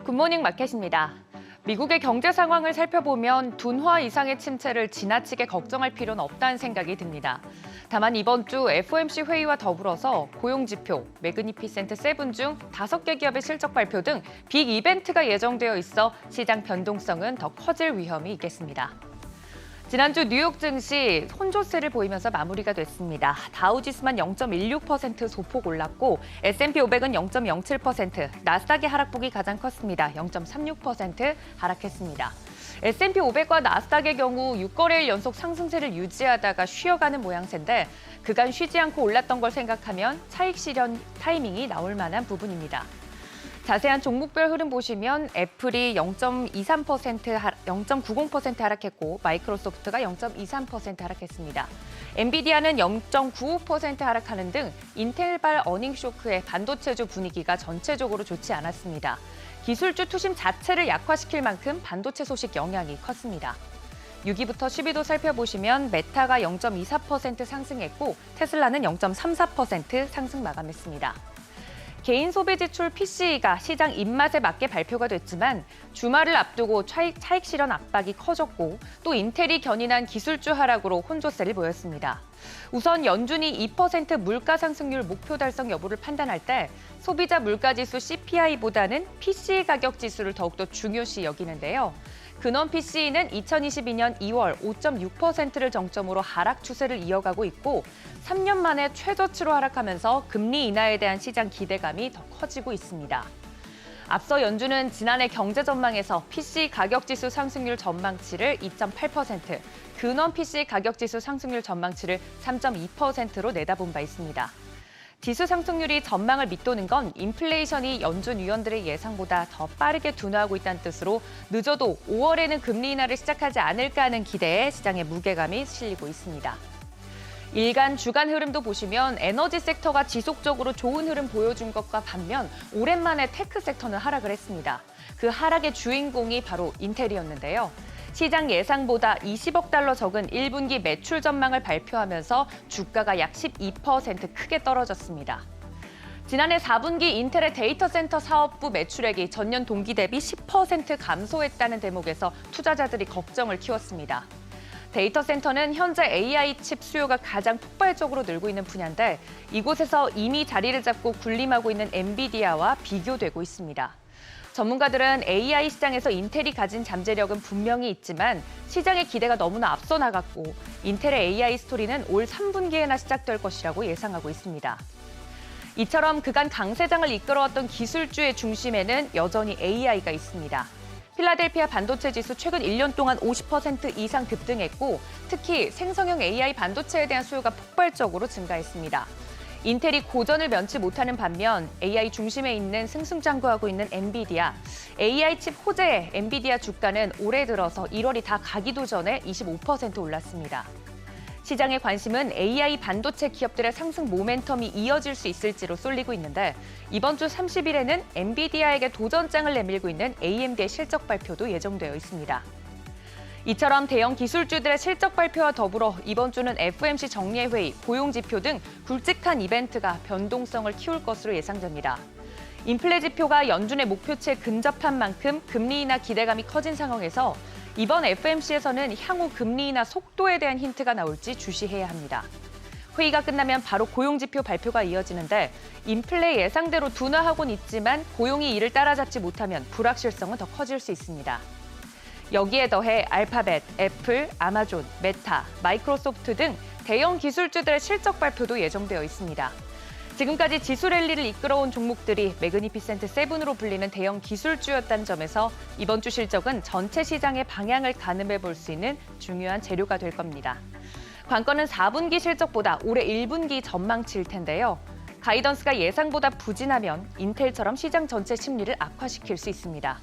굿모닝 마켓입니다. 미국의 경제 상황을 살펴보면 둔화 이상의 침체를 지나치게 걱정할 필요는 없다는 생각이 듭니다. 다만 이번 주 FOMC 회의와 더불어서 고용지표, 매그니피센트 세븐 중 5개 기업의 실적 발표 등 빅 이벤트가 예정되어 있어 시장 변동성은 더 커질 위험이 있겠습니다. 지난주 뉴욕 증시 혼조세를 보이면서 마무리가 됐습니다. 다우지수만 0.16% 소폭 올랐고 S&P 500은 0.07%, 나스닥의 하락폭이 가장 컸습니다. 0.36% 하락했습니다. S&P 500과 나스닥의 경우 6거래일 연속 상승세를 유지하다가 쉬어가는 모양새인데 그간 쉬지 않고 올랐던 걸 생각하면 차익 실현 타이밍이 나올 만한 부분입니다. 자세한 종목별 흐름 보시면 애플이 0.90% 하락했고 마이크로소프트가 0.23% 하락했습니다. 엔비디아는 0.95% 하락하는 등 인텔발 어닝 쇼크에 반도체주 분위기가 전체적으로 좋지 않았습니다. 기술주 투심 자체를 약화시킬 만큼 반도체 소식 영향이 컸습니다. 6위부터 10위도 살펴보시면 메타가 0.24% 상승했고 테슬라는 0.34% 상승 마감했습니다. 개인 소비 지출 PCE가 시장 입맛에 맞게 발표가 됐지만 주말을 앞두고 차익 실현 압박이 커졌고 또 인텔이 견인한 기술주 하락으로 혼조세를 보였습니다. 우선 연준이 2% 물가 상승률 목표 달성 여부를 판단할 때 소비자 물가지수 CPI보다는 PCE 가격 지수를 더욱더 중요시 여기는데요. 근원 PCE는 2022년 2월 5.6%를 정점으로 하락 추세를 이어가고 있고 3년 만에 최저치로 하락하면서 금리 인하에 대한 시장 기대감이 더 커지고 있습니다. 앞서 연준은 지난해 경제 전망에서 PCE 가격지수 상승률 전망치를 2.8%, 근원 PCE 가격지수 상승률 전망치를 3.2%로 내다본 바 있습니다. 지수 상승률이 전망을 밑도는 건 인플레이션이 연준 위원들의 예상보다 더 빠르게 둔화하고 있다는 뜻으로 늦어도 5월에는 금리 인하를 시작하지 않을까 하는 기대에 시장의 무게감이 실리고 있습니다. 일간 주간 흐름도 보시면 에너지 섹터가 지속적으로 좋은 흐름 보여준 것과 반면 오랜만에 테크 섹터는 하락을 했습니다. 그 하락의 주인공이 바로 인텔이었는데요. 시장 예상보다 20억 달러 적은 1분기 매출 전망을 발표하면서 주가가 약 12% 크게 떨어졌습니다. 지난해 4분기 인텔의 데이터 센터 사업부 매출액이 전년 동기 대비 10% 감소했다는 대목에서 투자자들이 걱정을 키웠습니다. 데이터 센터는 현재 AI 칩 수요가 가장 폭발적으로 늘고 있는 분야인데 이곳에서 이미 자리를 잡고 군림하고 있는 엔비디아와 비교되고 있습니다. 전문가들은 AI 시장에서 인텔이 가진 잠재력은 분명히 있지만 시장의 기대가 너무나 앞서 나갔고 인텔의 AI 스토리는 올 3분기에나 시작될 것이라고 예상하고 있습니다. 이처럼 그간 강세장을 이끌어왔던 기술주의 중심에는 여전히 AI가 있습니다. 필라델피아 반도체 지수 최근 1년 동안 50% 이상 급등했고 특히 생성형 AI 반도체에 대한 수요가 폭발적으로 증가했습니다. 인텔이 고전을 면치 못하는 반면 AI 중심에 있는 승승장구하고 있는 엔비디아, AI 칩 호재의 엔비디아 주가는 올해 들어서 1월이 다 가기도 전에 25% 올랐습니다. 시장의 관심은 AI 반도체 기업들의 상승 모멘텀이 이어질 수 있을지로 쏠리고 있는데 이번 주 30일에는 엔비디아에게 도전장을 내밀고 있는 AMD의 실적 발표도 예정되어 있습니다. 이처럼 대형 기술주들의 실적 발표와 더불어 이번 주는 FOMC 정례 회의, 고용지표 등 굵직한 이벤트가 변동성을 키울 것으로 예상됩니다. 인플레 지표가 연준의 목표치에 근접한 만큼 금리 인하 기대감이 커진 상황에서 이번 FOMC에서는 향후 금리 인하 속도에 대한 힌트가 나올지 주시해야 합니다. 회의가 끝나면 바로 고용지표 발표가 이어지는데 인플레 예상대로 둔화하고는 있지만 고용이 이를 따라잡지 못하면 불확실성은 더 커질 수 있습니다. 여기에 더해 알파벳, 애플, 아마존, 메타, 마이크로소프트 등 대형 기술주들의 실적 발표도 예정되어 있습니다. 지금까지 지수 랠리를 이끌어온 종목들이 매그니피센트 세븐으로 불리는 대형 기술주였다는 점에서 이번 주 실적은 전체 시장의 방향을 가늠해 볼 수 있는 중요한 재료가 될 겁니다. 관건은 4분기 실적보다 올해 1분기 전망치일 텐데요. 가이던스가 예상보다 부진하면 인텔처럼 시장 전체 심리를 악화시킬 수 있습니다.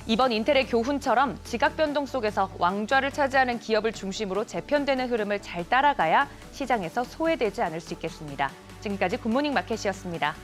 이번 인텔의 교훈처럼 지각 변동 속에서 왕좌를 차지하는 기업을 중심으로 재편되는 흐름을 잘 따라가야 시장에서 소외되지 않을 수 있겠습니다. 지금까지 굿모닝 마켓이었습니다.